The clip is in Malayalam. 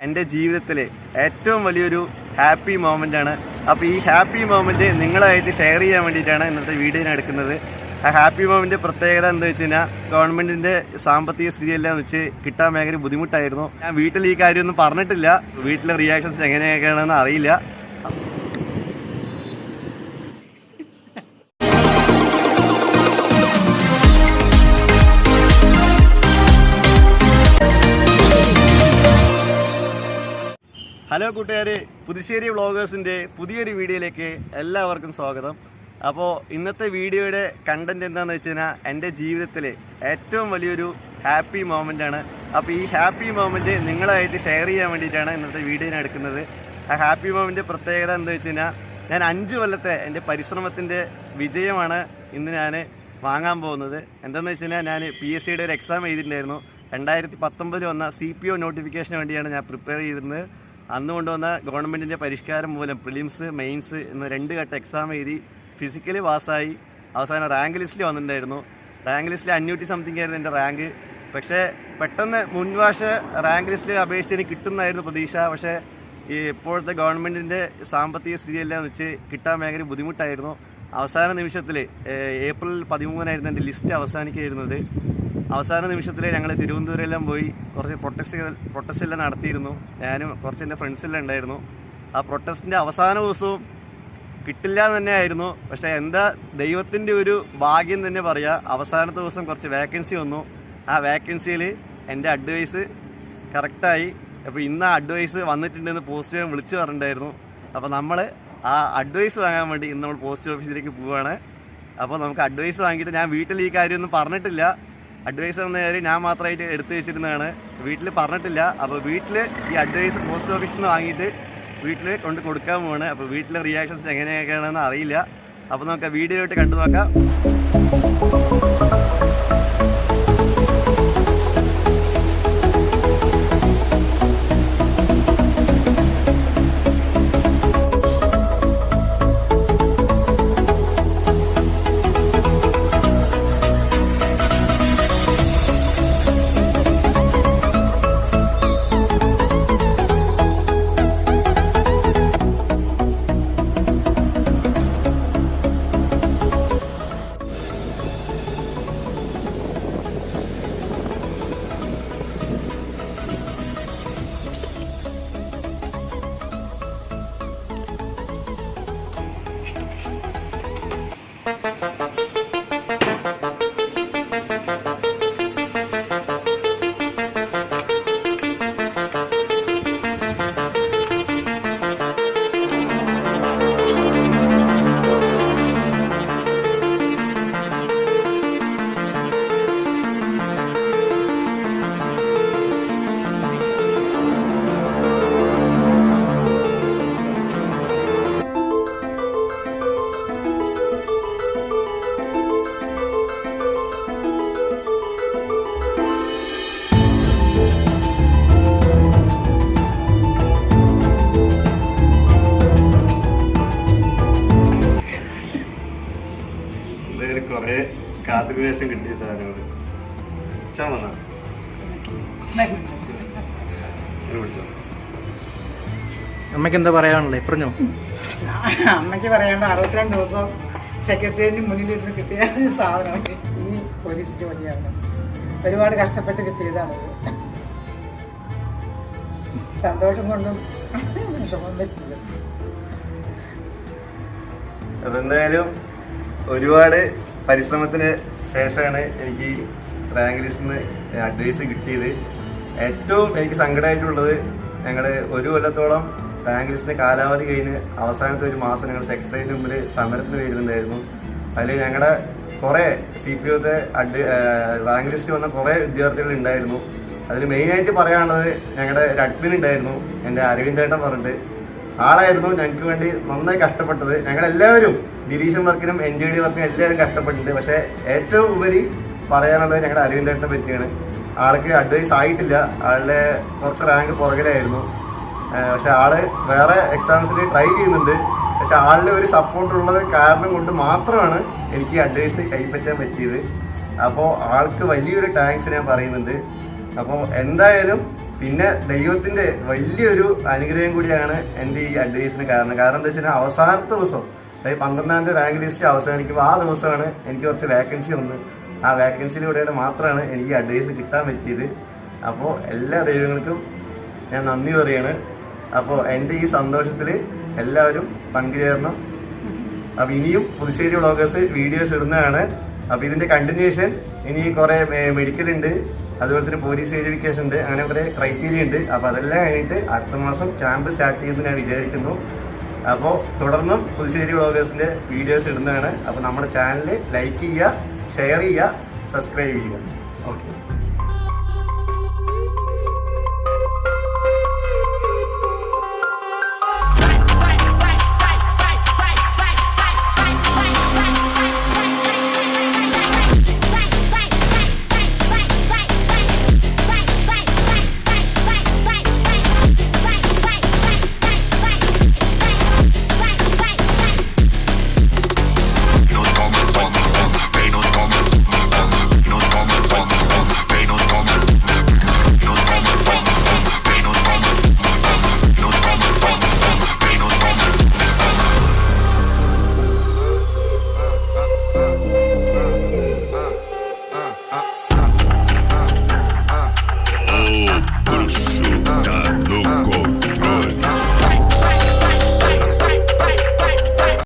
എൻ്റെ ജീവിതത്തിലെ ഏറ്റവും വലിയൊരു ഹാപ്പി മൊമെൻ്റാണ്. അപ്പോൾ ഈ ഹാപ്പി മൊമെൻറ്റ് നിങ്ങളായിട്ട് ഷെയർ ചെയ്യാൻ വേണ്ടിയിട്ടാണ് ഇന്നത്തെ വീഡിയോ ഞാൻ എടുക്കുന്നത്. ആ ഹാപ്പി മൊമെൻറ്റ് പ്രത്യേകത എന്താ വെച്ച് കഴിഞ്ഞാൽ ഗവൺമെൻറ്റിൻ്റെ സാമ്പത്തിക സ്ഥിതിയെല്ലാം വെച്ച് കിട്ടാൻ ഭയങ്കര ബുദ്ധിമുട്ടായിരുന്നു. ഞാൻ വീട്ടിൽ ഈ കാര്യമൊന്നും പറഞ്ഞിട്ടില്ല, വീട്ടിലെ റിയാക്ഷൻസ് എങ്ങനെയൊക്കെയാണെന്ന് അറിയില്ല. ഹലോ കൂട്ടുകാരെ, പുതുശ്ശേരി വ്ളോഗേഴ്സിൻ്റെ പുതിയൊരു വീഡിയോയിലേക്ക് എല്ലാവർക്കും സ്വാഗതം. അപ്പോൾ ഇന്നത്തെ വീഡിയോയുടെ കണ്ടൻറ് എന്താണെന്ന് വെച്ച് കഴിഞ്ഞാൽ എൻ്റെ ജീവിതത്തിലെ ഏറ്റവും വലിയൊരു ഹാപ്പി മൊമെൻ്റാണ്. അപ്പോൾ ഈ ഹാപ്പി മൊമെൻറ്റ് നിങ്ങളായിട്ട് ഷെയർ ചെയ്യാൻ വേണ്ടിയിട്ടാണ് ഇന്നത്തെ വീഡിയോ ഞാൻ എടുക്കുന്നത്. ആ ഹാപ്പി മൊമെൻറ്റ് പ്രത്യേകത എന്താ വെച്ച് കഴിഞ്ഞാൽ ഞാൻ 5 കൊല്ലത്തെ എൻ്റെ പരിശ്രമത്തിൻ്റെ വിജയമാണ് ഇന്ന് ഞാൻ വാങ്ങാൻ പോകുന്നത്. എന്താണെന്ന് വെച്ച് കഴിഞ്ഞാൽ ഞാൻ PSCയുടെ ഒരു എക്സാം എഴുതിയിട്ടുണ്ടായിരുന്നു. 2019 വന്ന CPO നോട്ടിഫിക്കേഷന് വേണ്ടിയാണ് ഞാൻ പ്രിപ്പയർ ചെയ്തിരുന്നത്. അന്ന് കൊണ്ടുവന്ന ഗവൺമെൻറ്റിൻ്റെ പരിഷ്കാരം മൂലം പ്രിലിംസ് മെയിൻസ് എന്ന് 2 ഘട്ട എക്സാം എഴുതി ഫിസിക്കലി പാസ്സായി. അവസാനം റാങ്ക് ലിസ്റ്റിൽ വന്നിട്ടുണ്ടായിരുന്നു. റാങ്ക് ലിസ്റ്റിൽ 500 സംതിങ് ആയിരുന്നു എൻ്റെ റാങ്ക്. പക്ഷേ പെട്ടെന്ന് മുൻവർഷ റാങ്ക് ലിസ്റ്റിൽ അപേക്ഷിച്ച് എനിക്ക് കിട്ടുന്നതായിരുന്നു പ്രതീക്ഷ. പക്ഷേ ഈ ഇപ്പോഴത്തെ ഗവൺമെൻറ്റിൻ്റെ സാമ്പത്തിക സ്ഥിതിയെല്ലാം വെച്ച് കിട്ടാൻ ഭയങ്കര ബുദ്ധിമുട്ടായിരുന്നു. അവസാന നിമിഷത്തിൽ ഏപ്രിൽ 13 എൻ്റെ ലിസ്റ്റ് അവസാനിക്കുകയായിരുന്നത്. അവസാന നിമിഷത്തിൽ ഞങ്ങൾ തിരുവനന്തപുരമെല്ലാം പോയി കുറച്ച് പ്രൊട്ടസ്റ്റ് എല്ലാം നടത്തിയിരുന്നു. ഞാനും കുറച്ച് എൻ്റെ ഫ്രണ്ട്സെല്ലാം ഉണ്ടായിരുന്നു. ആ പ്രൊട്ടസ്റ്റിൻ്റെ അവസാന ദിവസവും കിട്ടില്ല എന്ന് തന്നെയായിരുന്നു. പക്ഷേ എന്താ ദൈവത്തിൻ്റെ ഒരു ഭാഗ്യം തന്നെ പറയാം, അവസാനത്തെ ദിവസം കുറച്ച് വേക്കൻസി വന്നു. ആ വേക്കൻസിയിൽ എൻ്റെ അഡ്വൈസ് കറക്റ്റായി. അപ്പോൾ ഇന്ന് ആ അഡ്വൈസ് വന്നിട്ടുണ്ടെന്ന് പോസ്റ്റ് ചെയ്യാൻ വിളിച്ചു പറഞ്ഞിട്ടുണ്ടായിരുന്നു. അപ്പോൾ നമ്മൾ ആ അഡ്വൈസ് വാങ്ങാൻ വേണ്ടി ഇന്ന് നമ്മൾ പോസ്റ്റ് ഓഫീസിലേക്ക് പോവുകയാണ്. അപ്പോൾ നമുക്ക് അഡ്വൈസ് വാങ്ങിയിട്ട്, ഞാൻ വീട്ടിൽ ഈ കാര്യമൊന്നും പറഞ്ഞിട്ടില്ല, അഡ്വൈസ് എന്ന കാര്യം ഞാൻ മാത്രമായിട്ട് എടുത്തു വെച്ചിരുന്നതാണ്, വീട്ടിൽ പറഞ്ഞിട്ടില്ല. അപ്പോൾ വീട്ടിൽ ഈ അഡ്വൈസ് പോസ്റ്റ് ഓഫീസിൽ നിന്ന് വാങ്ങിയിട്ട് വീട്ടിൽ കൊണ്ട് കൊടുക്കാൻ പോവാണ്. അപ്പോൾ വീട്ടിലെ റിയാക്ഷൻസ് എങ്ങനെയൊക്കെയാണെന്ന് അറിയില്ല. അപ്പോൾ നമുക്ക് വീഡിയോയിലോട്ട് കണ്ടു നോക്കാം. കുറേ കാത്തുകേശം കിട്ടിയ സാധനങ്ങൾ അമ്മയ്ക്ക് എന്താ പറയാനുള്ളത്? പറഞ്ഞോ. അമ്മയ്ക്ക് പറയാണ്ട് 62 ദിവസം സെക്രട്ടേറിയറ്റിന് മുന്നിലിരുന്ന് കിട്ടിയ സാധനം ഇനി പോലീസ് ജോലിയാണ്. ഒരുപാട് കഷ്ടപ്പെട്ട് കിട്ടിയതാണത്. സന്തോഷം കൊണ്ടും വിഷമം പറ്റില്ല. അപ്പം എന്തായാലും ഒരുപാട് പരിശ്രമത്തിന് ശേഷമാണ് എനിക്ക് റാങ്ക് ലിസ്റ്റിൽ നിന്ന് അഡ്വൈസ് കിട്ടിയത്. ഏറ്റവും എനിക്ക് സങ്കടമായിട്ടുള്ളത്, ഞങ്ങൾ 1 കൊല്ലത്തോളം റാങ്ക് ലിസ്റ്റിൻ്റെ കാലാവധി കഴിഞ്ഞ് അവസാനത്തെ 1 മാസം ഞങ്ങൾ സെക്രട്ടേറിയറ്റിന് മുമ്പിൽ സമരത്തിന് വരുന്നുണ്ടായിരുന്നു. അതിൽ ഞങ്ങളുടെ കുറേ CPOത്തെ റാങ്ക് ലിസ്റ്റ് വന്ന കുറേ വിദ്യാർത്ഥികൾ ഉണ്ടായിരുന്നു. അതിൽ മെയിനായിട്ട് പറയാനുള്ളത് ഞങ്ങളുടെ ഒരു അഡ്മിൻ ഉണ്ടായിരുന്നു, എൻ്റെ അരവിന്ദേട്ടൻ പറഞ്ഞിട്ട്. ആളായിരുന്നു ഞങ്ങൾക്ക് വേണ്ടി നന്നായി കഷ്ടപ്പെട്ടത്. ഞങ്ങളെല്ലാവരും ഡിവിഷൻ വർക്കിനും NJD വർക്കിനും എല്ലാവരും കഷ്ടപ്പെട്ടിട്ടുണ്ട്. പക്ഷേ ഏറ്റവും ഉപരി പറയാനുള്ളത് ഞങ്ങളുടെ അരവിന്ദേട്ടനെ പറ്റിയാണ്. ആൾക്ക് അഡ്വൈസ് ആയിട്ടില്ല, ആളുടെ കുറച്ച് റാങ്ക് പുറകിലായിരുന്നു. പക്ഷെ ആള് വേറെ എക്സാംസിന് ട്രൈ ചെയ്യുന്നുണ്ട്. പക്ഷെ ആളുടെ ഒരു സപ്പോർട്ട് ഉള്ളത് കാരണം കൊണ്ട് മാത്രമാണ് എനിക്ക് അഡ്വൈസ് കൈപ്പറ്റാൻ പറ്റിയത്. അപ്പോൾ ആൾക്ക് വലിയൊരു താങ്ക്സ് ഞാൻ പറയുന്നുണ്ട്. അപ്പോൾ എന്തായാലും പിന്നെ ദൈവത്തിൻ്റെ വലിയൊരു അനുഗ്രഹം കൂടിയാണ് എൻ്റെ ഈ അഡ്വൈസിന് കാരണം എന്താ വെച്ചാൽ അവസാനത്തെ ദിവസം, അതായത് 12ാം തീയതി റാങ്ക് ലിസ്റ്റ് അവസാനിക്കുമ്പോൾ ആ ദിവസമാണ് എനിക്ക് കുറച്ച് വേക്കൻസി വന്ന്, ആ വേക്കൻസിയിലൂടെയാണ് മാത്രമാണ് എനിക്ക് അഡ്വൈസ് കിട്ടാൻ പറ്റിയത്. അപ്പോൾ എല്ലാ ദൈവങ്ങൾക്കും ഞാൻ നന്ദി പറയാണ്. അപ്പോൾ എൻ്റെ ഈ സന്തോഷത്തിൽ എല്ലാവരും പങ്കുചേരണം. അപ്പോൾ ഇനിയും പുതുശ്ശേരി വ്ളോഗേഴ്സ് വീഡിയോസ് ഇടുന്നതാണ്. അപ്പോൾ ഇതിൻ്റെ കണ്ടിന്യൂഷൻ ഇനി കുറേ മെഡിക്കൽ ഉണ്ട്, അതുപോലെ തന്നെ പോലീസ് വെരിഫിക്കേഷൻ ഉണ്ട്, അങ്ങനെ കുറേ ക്രൈറ്റീരിയ ഉണ്ട്. അപ്പോൾ അതെല്ലാം കഴിഞ്ഞിട്ട് അടുത്ത മാസം ക്യാമ്പ് സ്റ്റാർട്ട് ചെയ്യുമെന്ന് ഞാൻ വിചാരിക്കുന്നു. അപ്പോൾ തുടർന്നും പുതുശ്ശേരി വ്ളോഗേഴ്സിൻ്റെ വീഡിയോസ് ഇടുന്നതാണ്. അപ്പോൾ നമ്മുടെ ചാനൽ ലൈക്ക് ചെയ്യുക, ഷെയർ ചെയ്യുക, സബ്സ്ക്രൈബ് ചെയ്യുക. ഓക്കെ. Bruxo da